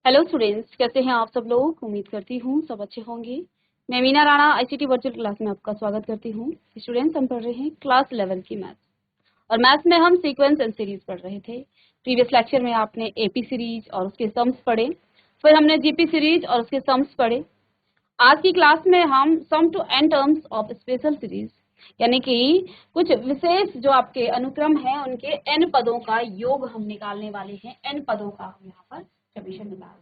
Hello students, कैसे हैं आप सब लोग। उम्मीद करती हूँ सब अच्छे होंगे। मैं Meena Rana ICT virtual class में आपका स्वागत करती हूँ। स्टूडेंट्स, हम पढ़ रहे हैं क्लास 11 की मैथ्स और मैथ्स में हम सीक्वेंस एंड सीरीज पढ़ रहे थे। प्रीवियस लेक्चर में आपने एपी सीरीज और उसके सम्स पढ़े, फिर हमने जीपी सीरीज और उसके सम्स पढ़े। आज की क्लास में हम sum to n terms of special series यानी कि कुछ विशेष जो आपके अनुक्रम है उनके एन पदों का योग हम निकालने वाले हैं। एन पदों का हम यहाँ पर समीशन निकाल रहे हैं।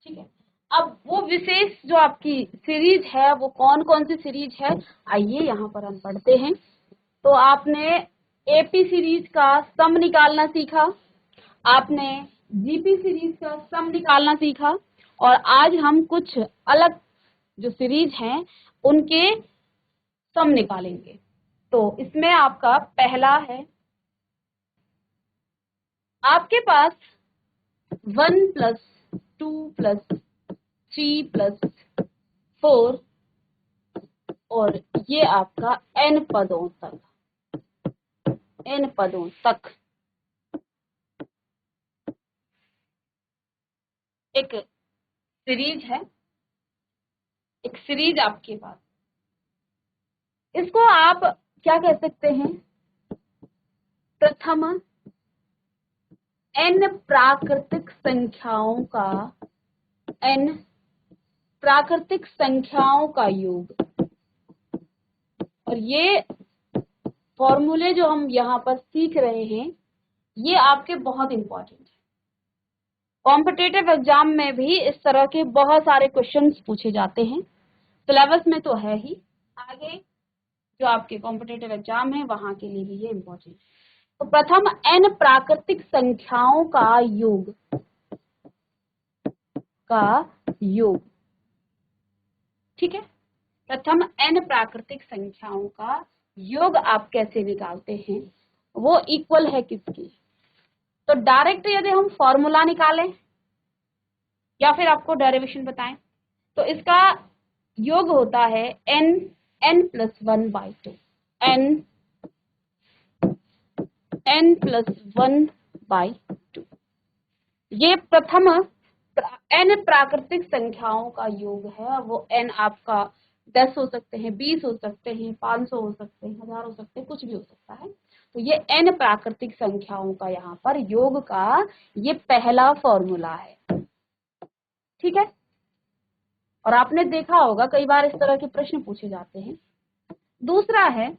ठीक है, अब वो विशेष जो आपकी सीरीज है वो कौन कौन सी सीरीज है, आइए यहाँ पर हम पढ़ते हैं। तो आपने एपी सीरीज का सम निकालना सीखा, आपने जीपी सीरीज का सम निकालना सीखा और आज हम कुछ अलग जो सीरीज हैं उनके सम निकालेंगे। तो इसमें आपका पहला है, आपके पास 1+2+3+4 और ये आपका n पदों तक एक सीरीज है। एक सीरीज आपके पास, इसको आप क्या कह सकते हैं, प्रथम n प्राकृतिक संख्याओं का योग। और ये फॉर्मूले जो हम यहाँ पर सीख रहे हैं ये आपके बहुत इंपॉर्टेंट है। कॉम्पिटिटिव एग्जाम में भी इस तरह के बहुत सारे क्वेश्चंस पूछे जाते हैं, सिलेबस में तो है ही, आगे जो आपके कॉम्पिटिटिव एग्जाम है वहां के लिए भी ये इम्पोर्टेंट है। तो प्रथम n प्राकृतिक संख्याओं का योग, ठीक है। प्रथम n प्राकृतिक संख्याओं का योग आप कैसे निकालते हैं, वो इक्वल है किसकी। तो डायरेक्ट यदि हम फॉर्मूला निकालें या फिर आपको डेरिवेशन बताएं तो इसका योग होता है n+1/2 n+1/2। ये प्रथम n प्राकृतिक संख्याओं का योग है। वो n आपका 10 हो सकते हैं, 20 हो सकते हैं, 500 हो सकते हैं, 1000 हो सकते हैं, कुछ भी हो सकता है। तो ये n प्राकृतिक संख्याओं का यहाँ पर योग का ये पहला फॉर्मूला है, ठीक है। और आपने देखा होगा कई बार इस तरह के प्रश्न पूछे जाते हैं। दूसरा है,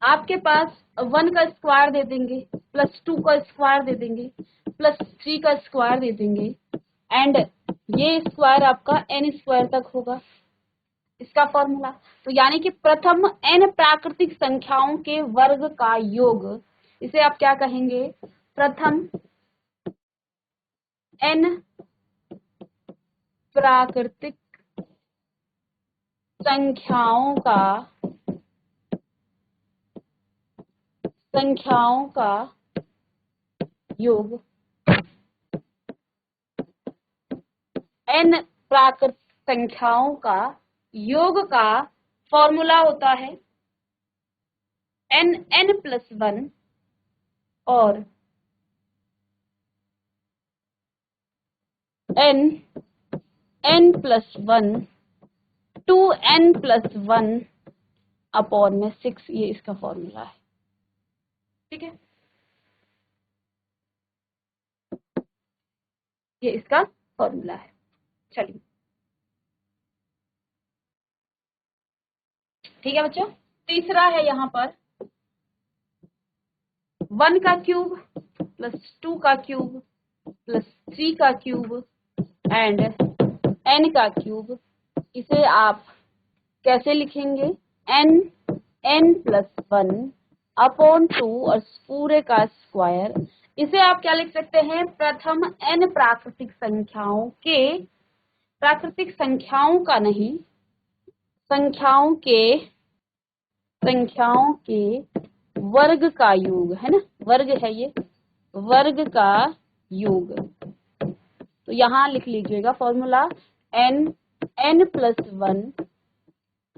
आपके पास 1 का स्क्वायर दे देंगे, +2 का स्क्वायर दे देंगे, +3 का स्क्वायर दे देंगे एंड ये स्क्वायर आपका n स्क्वायर तक होगा, इसका फॉर्मूला। तो यानी कि प्रथम n प्राकृतिक संख्याओं के वर्ग का योग, इसे आप क्या कहेंगे, प्रथम n प्राकृतिक संख्याओं का योग। n प्राकृतिक संख्याओं का योग का फॉर्मूला होता है n+1 और n+1 2n+1/6, ये इसका फॉर्मूला है, ठीक है। ये इसका फॉर्मूला है। चलिए ठीक है बच्चों। तीसरा है यहाँ पर 1 का क्यूब +2 का क्यूब +3 का क्यूब एंड n का क्यूब। इसे आप कैसे लिखेंगे, n+1/2 और पूरे का स्क्वायर। इसे आप क्या लिख सकते हैं, प्रथम n प्राकृतिक संख्याओं का नहीं, संख्याओं के वर्ग का योग है ना, वर्ग है ये, वर्ग का योग। तो यहाँ लिख लीजिएगा फॉर्मूला n+1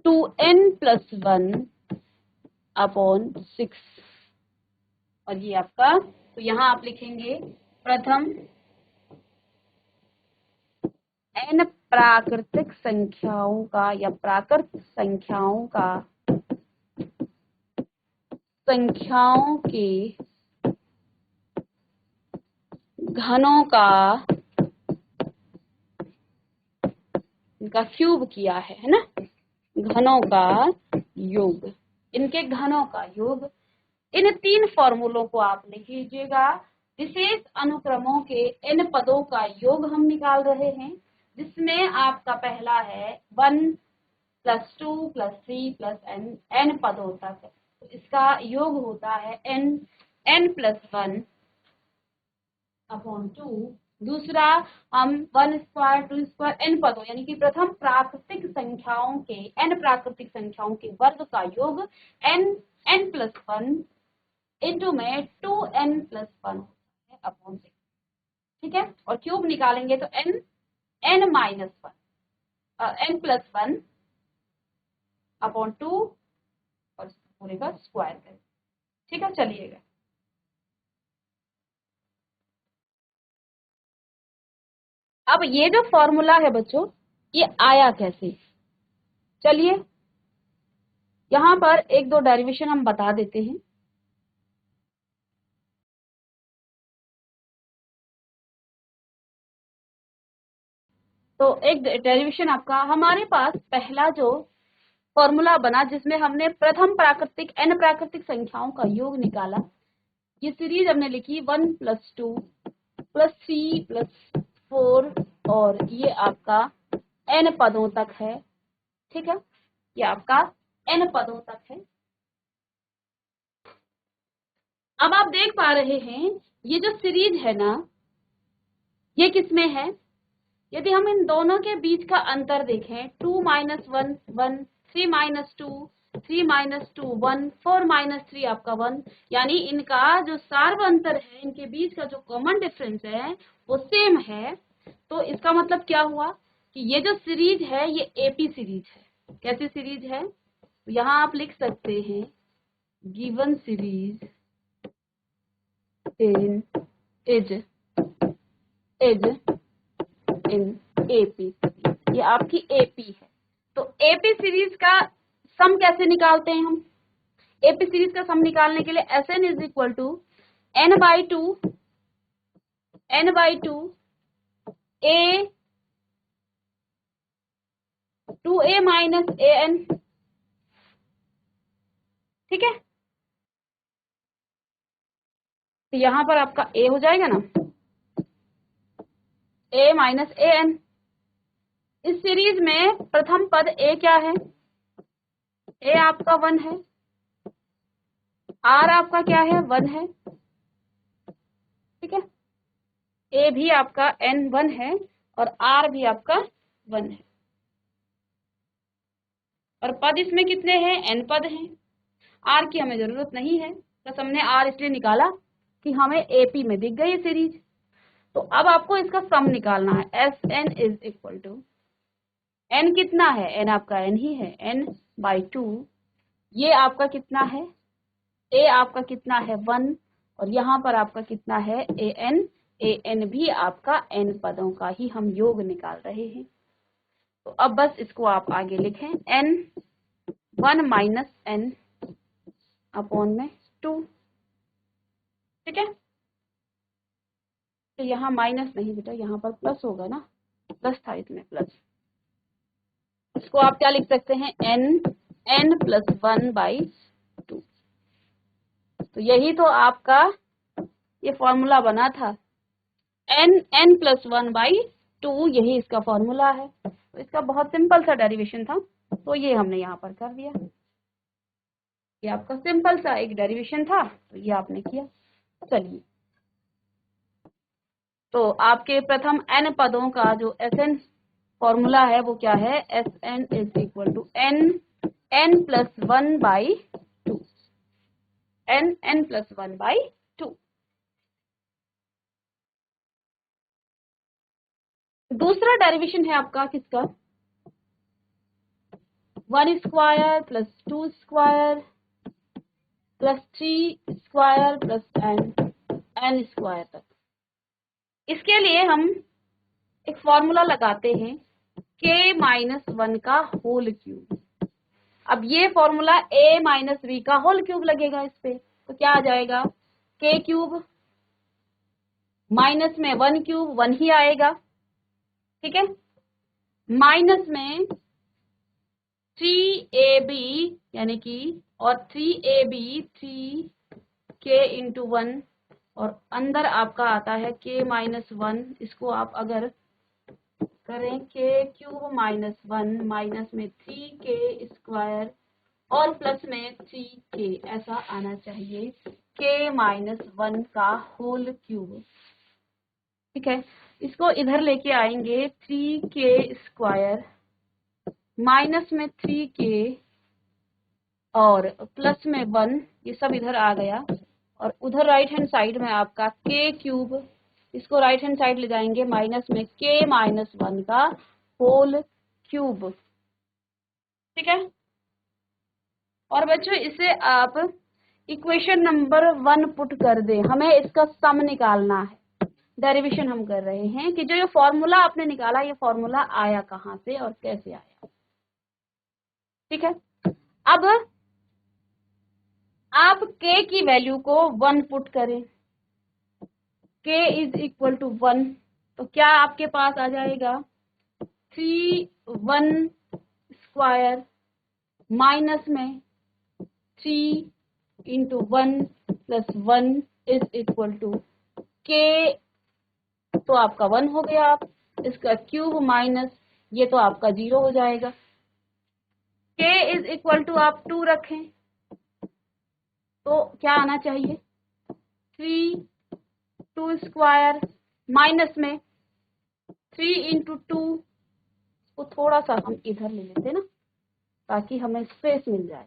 2n+1/6 और ये आपका, तो यहाँ आप लिखेंगे प्रथम n प्राकृतिक संख्याओं का या प्राकृत संख्याओं का संख्याओं के घनों का इनका क्यूब किया है ना, घनों का योग, इनके घनों का योग। इन 3 फॉर्मूलों को आप लिख लीजिएगा। विशेष अनुक्रमों के n पदों का योग हम निकाल रहे हैं, जिसमें आपका पहला है 1 + 2 + 3 + n पदों तक, तो इसका योग होता है n + 1/2। दूसरा हम 1 स्क्वायर 2 स्क्वायर n पदों यानी कि प्रथम प्राकृतिक संख्याओं के n प्राकृतिक संख्याओं के वर्ग का योग n + 1 इंटू में 2n + 1 /6, ठीक है। और क्यूब निकालेंगे तो n + 1/2 और पूरे का स्क्वायर करें, ठीक है। चलिएगा, अब ये जो फॉर्मूला है बच्चों, ये आया कैसे, चलिए यहाँ पर 1-2 डेरिवेशन हम बता देते हैं। तो एक डेरिवेशन आपका, हमारे पास पहला जो फॉर्मूला बना जिसमें हमने प्रथम प्राकृतिक n प्राकृतिक संख्याओं का योग निकाला, ये सीरीज हमने लिखी 1 + 2 + 3 + 4 और ये आपका n पदों तक है, ठीक है। ये आपका n पदों तक है। अब आप देख पा रहे हैं ये जो सीरीज है ना, ये किसमें है, यदि हम इन दोनों के बीच का अंतर देखें 2 - 1 1, 3 - 2 3 - 2 1, 4 - 3 आपका 1, यानी इनका जो सार्व अंतर है, इनके बीच का जो कॉमन डिफरेंस है वो सेम है। तो इसका मतलब क्या हुआ कि ये जो सीरीज है ये एपी सीरीज है। कैसी सीरीज है, यहाँ आप लिख सकते हैं given series is in AP, ये आपकी एपी है। तो एपी सीरीज का सम कैसे निकालते हैं हम, एपी सीरीज का सम निकालने के लिए Sn = n/2 a 2a - an, ठीक है। तो यहाँ पर आपका a हो जाएगा ना, a - an। इस सीरीज में प्रथम पद a क्या है, a आपका 1 है, r आपका क्या है 1 है, ठीक है। a भी आपका n 1 है और r भी आपका 1 है, और पद इसमें कितने हैं, n पद हैं। r की हमें जरूरत नहीं है, बस हमने r इसलिए निकाला कि हमें एपी में दिख गई सीरीज। तो अब आपको इसका सम निकालना है। Sn = n कितना है, n आपका n ही है, n/2। ये आपका कितना है, a आपका कितना है 1, और यहाँ पर आपका कितना है an भी आपका n पदों का ही हम योग निकाल रहे हैं। तो अब बस इसको आप आगे लिखें n1 - n/2, ठीक है। तो यहाँ माइनस नहीं बेटा, यहाँ पर प्लस होगा ना, प्लस था इसमें प्लस। इसको आप क्या लिख सकते हैं, n + 1/2। तो यही तो आपका ये फॉर्मूला बना था, n + 1/2, यही इसका फॉर्मूला है। तो इसका बहुत सिंपल सा डेरिवेशन था, तो ये हमने यहाँ पर कर दिया। ये आपका सिंपल सा एक डेरिवेशन था, तो ये आपने किया। चलिए, तो आपके प्रथम n पदों का जो Sn फॉर्मूला है वो क्या है, Sn = n + 1/2, n + 1/2। दूसरा डेरिवेशन है आपका किसका, 1 square + 2 square plus 3 square plus n square तक। इसके लिए हम एक फॉर्मूला लगाते हैं k-1 का होल क्यूब। अब ये फॉर्मूला a माइनस b का होल क्यूब लगेगा इस पे, तो क्या आ जाएगा, k क्यूब माइनस में 1 क्यूब 1 ही आएगा, ठीक है, माइनस में 3ab यानी कि और 3ab 3k इंटू 1 और अंदर आपका आता है k-1। इसको आप अगर करें k क्यूब माइनस 1 माइनस में 3k स्क्वायर और प्लस में 3k, ऐसा आना चाहिए k-1 का होल क्यूब, ठीक है। इसको इधर लेके आएंगे 3k स्क्वायर माइनस में 3k और प्लस में 1, ये सब इधर आ गया और उधर राइट हैंड साइड में आपका k क्यूब, इसको राइट हैंड साइड ले जाएंगे माइनस में k-1 का होल क्यूब, ठीक है। और बच्चों इसे आप इक्वेशन नंबर 1 पुट कर दें, हमें इसका सम निकालना है। डेरिवेशन हम कर रहे हैं कि जो ये फॉर्मूला आपने निकाला, ये फॉर्मूला आया कहाँ से और कैसे आया, ठीक है। अब आप k की वैल्यू को 1 पुट करें, k इज इक्वल टू 1, तो क्या आपके पास आ जाएगा 3 स्क्वायर माइनस में 3 into 1 plus 1 is equal to k, तो आपका 1 हो गया, आप इसका क्यूब माइनस ये तो आपका 0 हो जाएगा। k इज इक्वल टू आप 2 रखें तो क्या आना चाहिए 2 स्क्वायर माइनस में 3 इंटू 2 को थोड़ा सा हम इधर ले लेते हैं ना ताकि हमें स्पेस मिल जाए।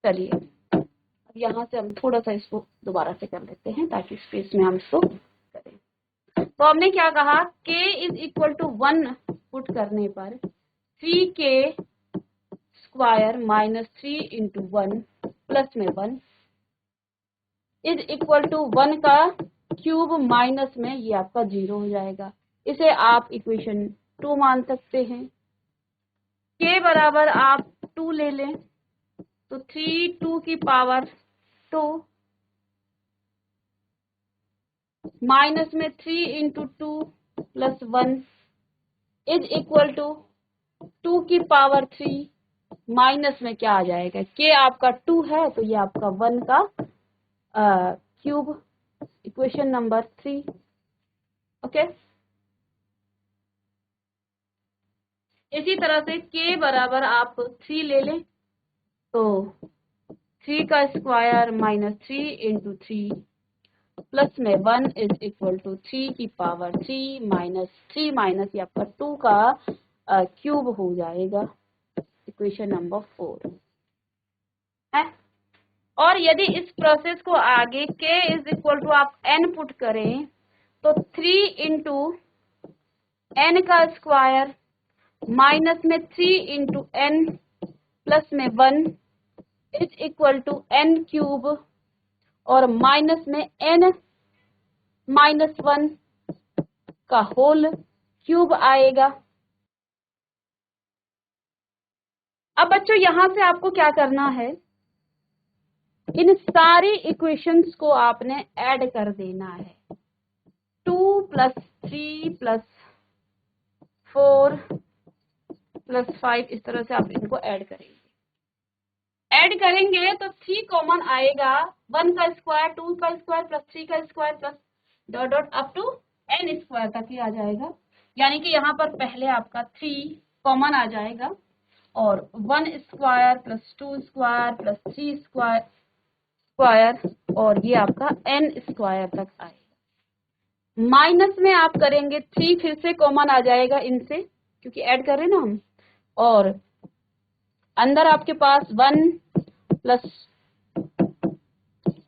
चलिए अब यहाँ से हम थोड़ा सा इसको दोबारा से कर लेते हैं ताकि स्पेस में हम इसको करें। तो हमने क्या कहा, k is equal to 1 put करने पर 3k square minus 3 into 1 plus में 1 इज इक्वल टू 1 का क्यूब माइनस में ये आपका 0 हो जाएगा। इसे आप इक्वेशन 2 मान सकते हैं। k बराबर आप 2 ले लें तो 3 2 की पावर 2 माइनस में 3 into 2 plus 1 is equal to 2 की पावर 3 माइनस में क्या आ जाएगा, k आपका 2 है तो ये आपका 1 का क्यूब, इक्वेशन नंबर 3, ओके। इसी तरह से k बराबर आप 3 ले लें तो 3 का स्क्वायर माइनस 3 इंटू 3 प्लस में 1 इज इक्वल टू 3 की पावर 3 माइनस 3 माइनस ये आपका 2 का क्यूब हो जाएगा, इक्वेशन नंबर 4 है। और यदि इस प्रोसेस को आगे k इज इक्वल टू आप n पुट करें तो 3 इंटू n का स्क्वायर माइनस में 3 इंटू n प्लस में 1 is equal to n cube और माइनस में n माइनस 1 का होल क्यूब आएगा। अब बच्चों यहां से आपको क्या करना है, इन सारी इक्वेशंस को आपने ऐड कर देना है। 2 प्लस 3 प्लस 4 प्लस 5 इस तरह से आप इनको ऐड करेंगे तो 3 कॉमन आएगा, 1 का स्क्वायर 2 का स्क्वायर प्लस 3 का square plus dot dot up to n square तक ही आ जाएगा। यानी कि यहाँ पर पहले आपका 3 कॉमन आ जाएगा और 1 square plus 2 square plus 3 square और ये आपका n स्क्वायर तक आएगा। माइनस में आप करेंगे 3 फिर से कॉमन आ जाएगा इनसे क्योंकि ऐड कर रहे हैं ना हम, और अंदर आपके पास 1 प्लस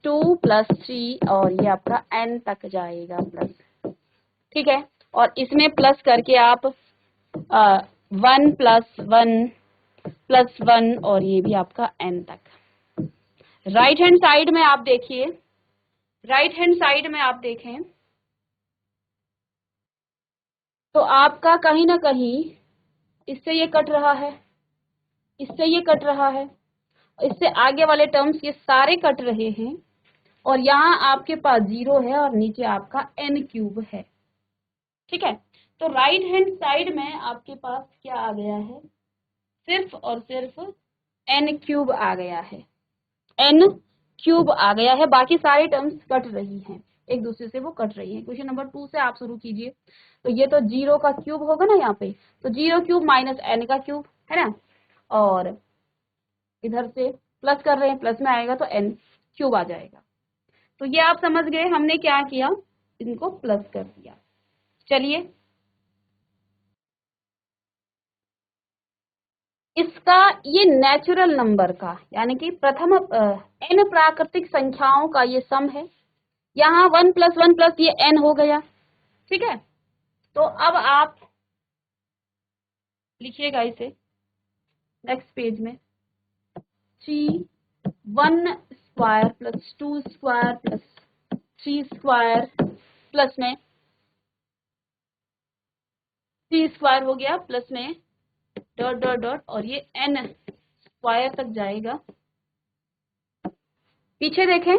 2 प्लस 3 और ये आपका n तक जाएगा प्लस, ठीक है। और इसमें प्लस करके आप 1 प्लस 1 +1 और ये भी आपका n तक। राइट हैंड साइड में आप देखिए, राइट हैंड साइड में आप देखें तो आपका कहीं ना कहीं इससे ये कट रहा है, इससे ये कट रहा है, इससे आगे वाले टर्म्स ये सारे कट रहे हैं और यहाँ आपके पास 0 है और नीचे आपका n³ है। ठीक है, तो राइट हैंड साइड में आपके पास क्या आ गया है, सिर्फ और सिर्फ n³ आ गया है, n³ आ गया है, बाकी सारे टर्म्स कट रही हैं, एक दूसरे से वो कट रही हैं। क्वेश्चन नंबर 2 से आप शुरू कीजिए। तो ये तो 0 का क्यूब होगा ना यहाँ पे, तो 0³ माइनस n का क्यूब है ना, और इधर से प्लस कर रहे हैं, प्लस में आएगा तो n³ आ जाएगा। तो ये आप समझ गए हमने क्या किया, इनको प्लस कर दिया। चलिए इसका ये नेचुरल नंबर का यानी कि प्रथम n प्राकृतिक संख्याओं का ये सम है। यहाँ 1 + 1 + ये n हो गया। ठीक है, तो अब आप लिखिएगा इसे नेक्स्ट पेज में, 3 1² + 2² + 3² प्लस में 3² हो गया, प्लस में डॉट डॉट डॉट और ये n² तक जाएगा। पीछे देखें,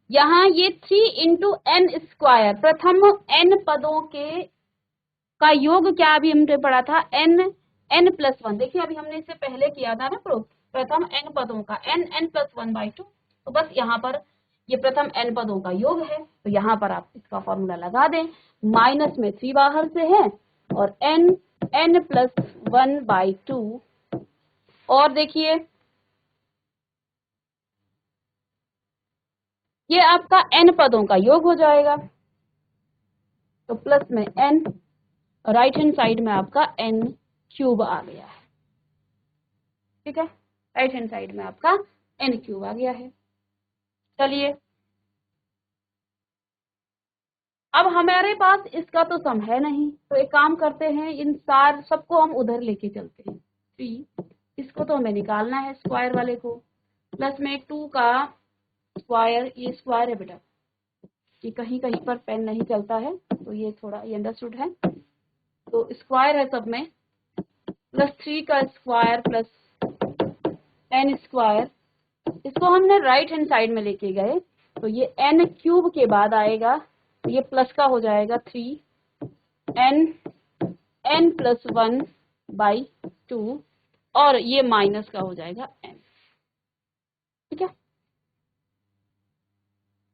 यहाँ ये 3 × n², प्रथम n पदों के का योग क्या अभी हमने पढ़ा था, n+1। देखिए अभी हमने इससे पहले किया था ना प्रूफ, प्रथम n पदों का n+1/2। तो बस यहाँ पर ये प्रथम n पदों का योग है, तो यहाँ पर आप इसका फॉर्मूला लगा दें, माइनस में 3 बाहर से है और n+1/2। और देखिए ये आपका n पदों का योग हो जाएगा, तो प्लस में n, राइट हैंड साइड में आपका n³ आ गया है। ठीक है, राइट हैंड साइड में आपका n³ आ गया है। चलिए अब हमारे पास इसका तो सम है नहीं, तो एक काम करते हैं, इन सबको हम उधर लेके चलते हैं। 3 इसको तो हमें निकालना है, स्क्वायर वाले को, प्लस में 2 का स्क्वायर, ये स्क्वायर है बेटा, ये कहीं कहीं पर पेन नहीं चलता है, तो ये थोड़ा ये अंडरस्टूड है, तो स्क्वायर है सब में, प्लस 3 का स्क्वायर प्लस n²। इसको हमने राइट हैंड साइड में लेके गए, तो ये n³ के बाद आएगा, तो ये प्लस का हो जाएगा 3n+1/2 और ये माइनस का हो जाएगा n। ठीक है,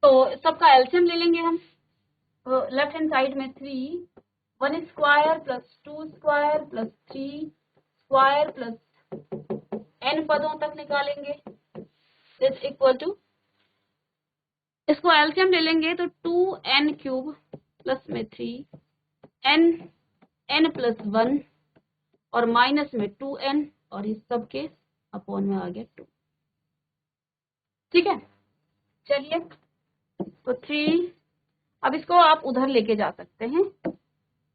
तो सबका एलसीएम ले लेंगे हम। तो लेफ्ट हैंड साइड में 3 1² + 2² + 3² प्लस n पदों तक निकालेंगे, इज इक्वल टू, इसको एलसीएम ले लेंगे तो 2n³ प्लस में 3n+1 और माइनस में 2n और इस सब के अपॉन में आ गया 2। ठीक है, चलिए तो 3, अब इसको आप उधर लेके जा सकते हैं,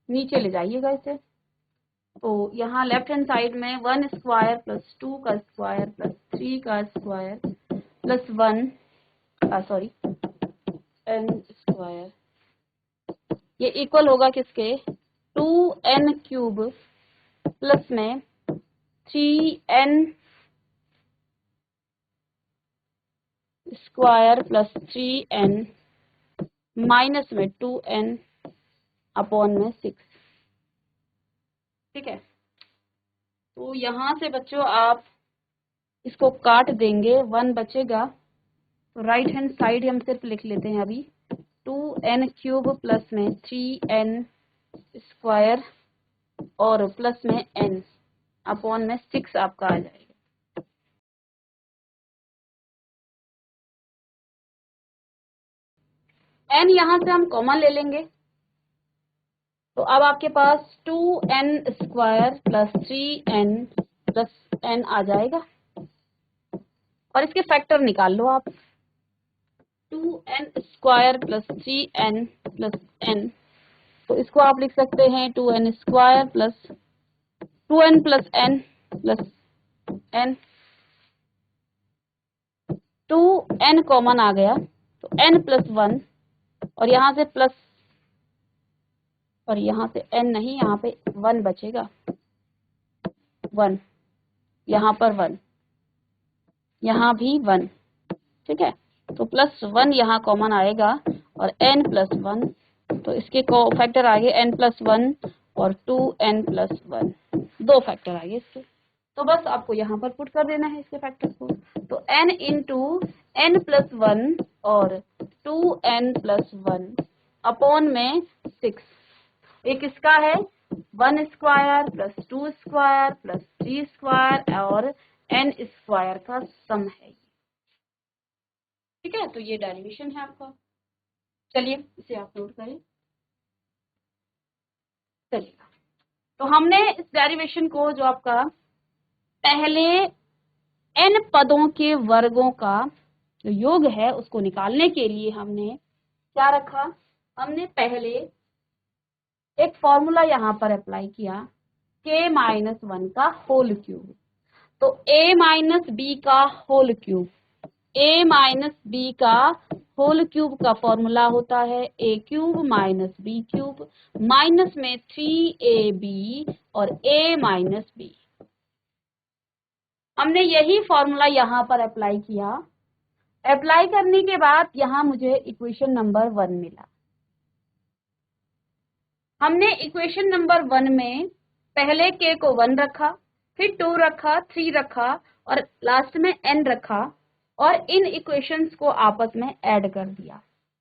नीचे ले जाइएगा इसे। तो यहाँ लेफ्ट हैंड साइड में 1² + 2 का स्क्वायर प्लस 3 का स्क्वायर प्लस 1 n², ये इक्वल होगा किसके, 2n³ प्लस में 3n² प्लस 3n माइनस में 2n अपॉन में 6। ठीक है, तो यहाँ से बच्चों आप इसको काट देंगे, 1 बचेगा, तो राइट हैंड साइड हम सिर्फ लिख लेते हैं अभी, 2n³ प्लस में 3n² और प्लस में n अपॉन में 6 आपका आ जाएगा। n यहाँ से हम कॉमन ले लेंगे, तो अब आपके पास 2n² plus 3n plus n आ जाएगा और इसके फैक्टर निकाल लो आप, 2n² plus 3n plus n, तो इसको आप लिख सकते हैं 2n² plus 2n plus n plus n, 2n common आ गया तो n प्लस 1, और यहाँ से प्लस, और यहाँ से n नहीं, यहाँ पे 1 बचेगा, 1, यहाँ पर 1, यहाँ भी 1, ठीक है। तो प्लस 1 यहाँ कॉमन आएगा और n प्लस 1, तो इसके को फैक्टर आ गए n प्लस 1 और 2n प्लस 1, 2 फैक्टर आ गए इसके। तो बस आपको यहाँ पर पुट कर देना है इसके फैक्टर्स को। तो n इंटू n प्लस 1 और 2n प्लस 1 अपॉन में 6, एक इसका है 1 square plus 2 square plus 3 square और n स्क्वायर का सम है, ठीक है। तो ये डेरिवेशन है आपका। चलिए इसे आप नोट करें। चलिए, तो हमने इस डेरिवेशन को, जो आपका पहले n पदों के वर्गों का जो योग है उसको निकालने के लिए हमने क्या रखा, हमने पहले एक फॉर्मूला यहाँ पर अप्लाई किया k-1 का होल क्यूब। तो a माइनस बी का whole cube, a minus B का होल क्यूब का फॉर्मूला होता है a cube minus B cube, minus में 3ab और a माइनस बी। हमने यही फॉर्मूला यहाँ पर अप्लाई किया। अप्लाई करने के बाद यहाँ मुझे इक्वेशन नंबर 1 मिला। हमने इक्वेशन नंबर 1 में पहले k को 1 रखा, फिर 2 रखा, 3 रखा और लास्ट में n रखा, और इन इक्वेशंस को आपस में ऐड कर दिया।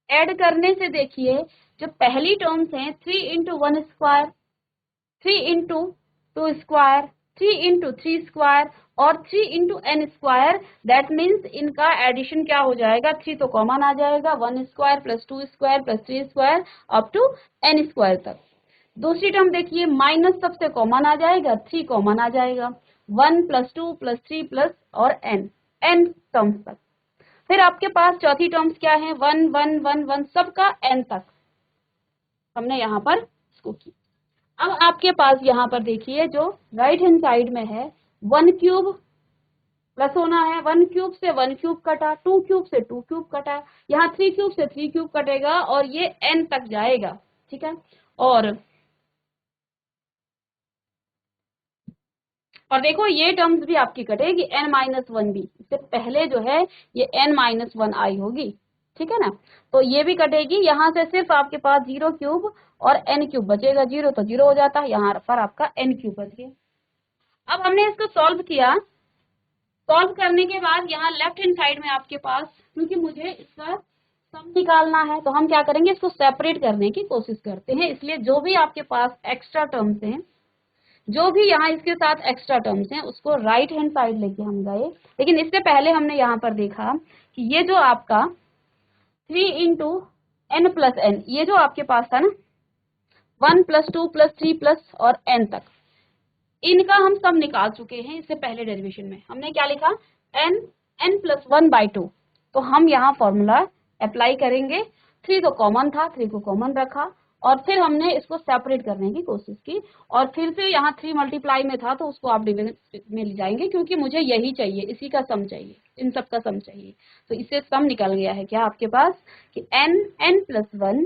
ऐड करने से देखिए जो पहली टर्म्स हैं 3 into 1 square, 3 into 2 square, 3 into 3 square और 3 into n square, that means इनका एडिशन क्या हो जाएगा, 3 तो कॉमन आ जाएगा, 1 square plus 2 square plus 3 square up to n square तक। दूसरी टर्म देखिए माइनस सबसे कॉमन आ जाएगा, 3 कॉमन आ जाएगा, 1 प्लस 2 प्लस 3 प्लस और n टर्म्स तक। फिर आपके पास चौथी टर्म्स क्या है, 1 1 1 1 सबका n तक हमने यहाँ पर इसको की। अब आपके पास यहाँ पर देखिए जो राइट हैंड साइड में है 1 क्यूब प्लस होना है, 1 क्यूब से 1 क्यूब कटा, 2 क्यूब से 2 क्यूब कटा, यहाँ 3 क्यूब से 3 क्यूब कटेगा और ये n तक जाएगा, ठीक है। और देखो ये टर्म्स भी आपकी कटेगी, n माइनस 1 भी, इससे पहले जो है ये n माइनस 1 आई होगी, ठीक है ना। तो ये भी कटेगी, यहाँ से सिर्फ आपके पास 0 क्यूब और n क्यूब बचेगा, 0 तो 0 हो जाता है, यहाँ पर आपका n क्यूब बच गया। अब हमने इसको सॉल्व किया। सॉल्व करने के बाद यहाँ लेफ्ट हैंड साइड में आपके पास, क्योंकि मुझे इसका सम निकालना है तो हम क्या करेंगे, इसको सेपरेट करने की कोशिश करते हैं। इसलिए जो भी आपके पास एक्स्ट्रा टर्म्स हैं, जो भी यहाँ इसके साथ एक्स्ट्रा टर्म्स हैं, उसको राइट हैंड साइड लेके हम गए। लेकिन इससे पहले हमने यहाँ पर देखा कि ये जो आपका 3 इंटू एन प्लस एन, ये जो आपके पास था ना 1 प्लस 2 प्लस 3 प्लस और n तक, इनका हम सब निकाल चुके हैं। इससे पहले डेरिवेशन में हमने क्या लिखा, n प्लस 1/2। तो हम यहाँ फॉर्मूला अप्लाई करेंगे। 3 तो कॉमन था, 3 को कॉमन रखा और फिर हमने इसको सेपरेट करने की कोशिश की, और फिर से यहाँ 3 मल्टीप्लाई में था तो उसको आप डिवीजन में ले जाएंगे, क्योंकि मुझे यही चाहिए, इसी का सम चाहिए, इन सब का सम चाहिए। तो इससे सम निकल गया है क्या आपके पास कि n plus 1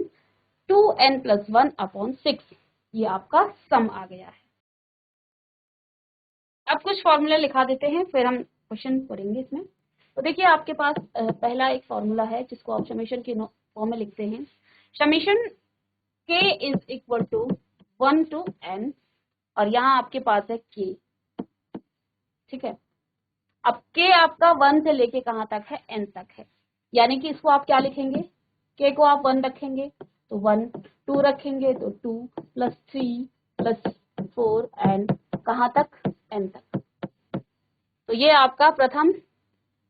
2n plus 1 upon 6, ये आपका सम आ गया है। अब कुछ फॉर्मूले लिखा देते हैं, फिर हम क्वेश्चन करेंगे इसमें। तो देखिए आपके पास पहला एक फॉर्मूला है जिसको आप समेशन के फॉर्म में लिखते हैं। Summation k is equal to 1 to n, और यहाँ आपके पास है k, ठीक है। अब k आपका 1 से लेके कहाँ तक है, n तक है, यानी कि इसको आप क्या लिखेंगे, k को आप 1 रखेंगे तो 1, 2 रखेंगे तो 2 प्लस 3 प्लस 4 एंड कहाँ तक, n तक। तो ये आपका प्रथम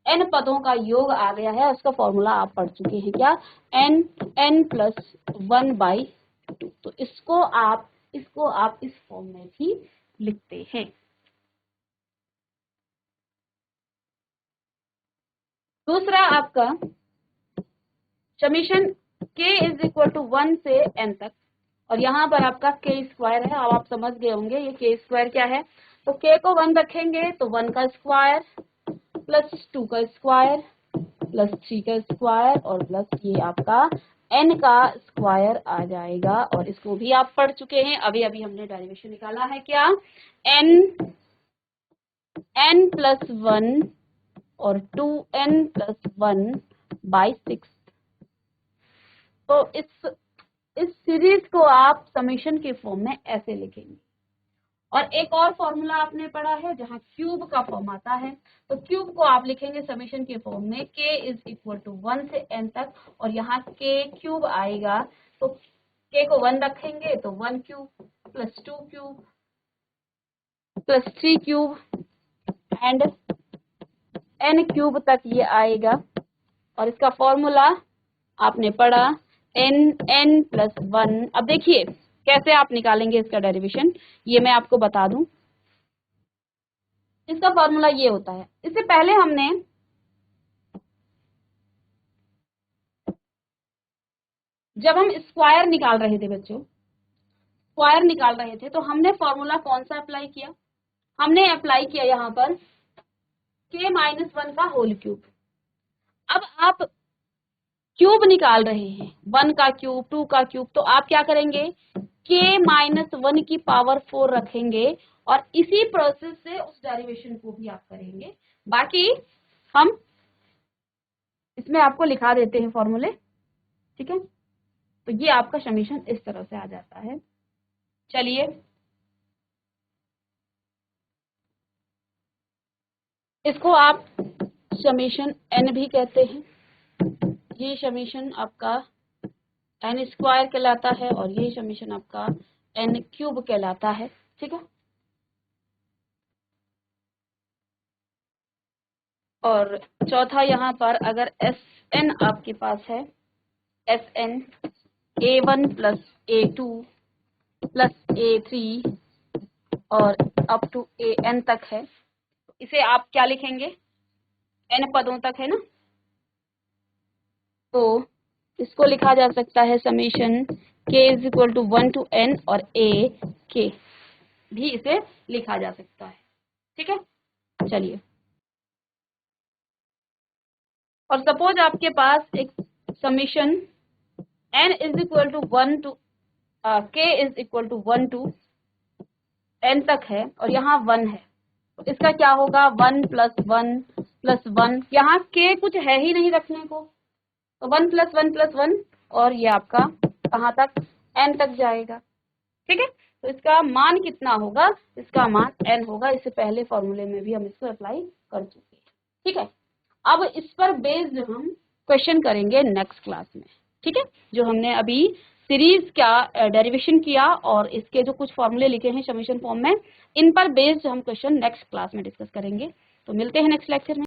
n पदों का योग आ गया है, उसका फॉर्मूला आप पढ़ चुके हैं क्या, n प्लस 1/2। तो इसको आप इस फॉर्म में भी लिखते हैं। दूसरा आपका summation k is equal to 1 से n तक, और यहाँ पर आपका k स्क्वायर है। अब आप समझ गए होंगे ये k स्क्वायर क्या है। तो k को 1 रखेंगे तो 1 का स्क्वायर प्लस 2 का स्क्वायर प्लस 3 का स्क्वायर और प्लस ये आपका n का स्क्वायर आ जाएगा। और इसको भी आप पढ़ चुके हैं, अभी अभी हमने डेरिवेशन निकाला है क्या, n प्लस 1 और 2n प्लस 1/6। तो इस सीरीज को आप समेशन के फॉर्म में ऐसे लिखेंगे। और एक और फॉर्मूला आपने पढ़ा है जहां क्यूब का फॉर्म आता है, तो क्यूब को आप लिखेंगे समेशन के फॉर्म में k इज इक्वल टू 1 से n तक, और यहाँ k क्यूब आएगा तो k को 1 रखेंगे तो 1 cube plus 2 cube plus 3 cube and n cube तक ये आएगा। और इसका फॉर्मूला आपने पढ़ा n प्लस 1। अब देखिए कैसे आप निकालेंगे इसका डेरिवेशन, ये मैं आपको बता दूं। इसका फॉर्मूला ये होता है, इससे पहले हमने जब हम स्क्वायर निकाल रहे थे बच्चों, स्क्वायर निकाल रहे थे तो हमने फॉर्मूला कौन सा अप्लाई किया, हमने अप्लाई किया यहाँ पर k माइनस 1 का होल क्यूब। अब आप क्यूब निकाल रहे हैं, 1 का क्यूब 2 का क्यूब, तो आप क्या करेंगे k माइनस 1 की पावर 4 रखेंगे और इसी प्रोसेस से उस डेरिवेशन को भी आप करेंगे। बाकी हम इसमें आपको लिखा देते हैं फॉर्मूले, ठीक है। तो ये आपका समीशन इस तरह से आ जाता है। चलिए इसको आप समीशन n भी कहते हैं, ये समीशन आपका n स्क्वायर कहलाता है और ये समीशन आपका n क्यूब कहलाता है, ठीक है। और चौथा यहाँ पर अगर Sn आपके पास है, Sn a1 plus a2 plus a3 और अप टू an तक है, तो इसे आप क्या लिखेंगे, n पदों तक है ना, तो इसको लिखा जा सकता है summation k is equal to 1 to n और a k भी इसे लिखा जा सकता है, ठीक है। चलिए, और सपोज आपके पास एक summation n is equal to 1 to k is equal to 1 to n तक है और यहाँ 1 है, तो इसका क्या होगा 1 प्लस 1 प्लस 1, यहाँ k कुछ है ही नहीं रखने को, तो 1 प्लस 1 प्लस 1 और ये आपका कहाँ तक n तक जाएगा, ठीक है। तो इसका मान कितना होगा, इसका मान n होगा। इससे पहले फॉर्मूले में भी हम इसको अप्लाई कर चुके हैं, ठीक है। अब इस पर बेस्ड हम क्वेश्चन करेंगे नेक्स्ट क्लास में, ठीक है। जो हमने अभी सीरीज का डेरिवेशन किया और इसके जो कुछ फॉर्मूले लिखे हैं समीशन फॉर्म में, इन पर बेस्ड हम क्वेश्चन नेक्स्ट क्लास में डिस्कस करेंगे। तो मिलते हैं नेक्स्ट लेक्चर में।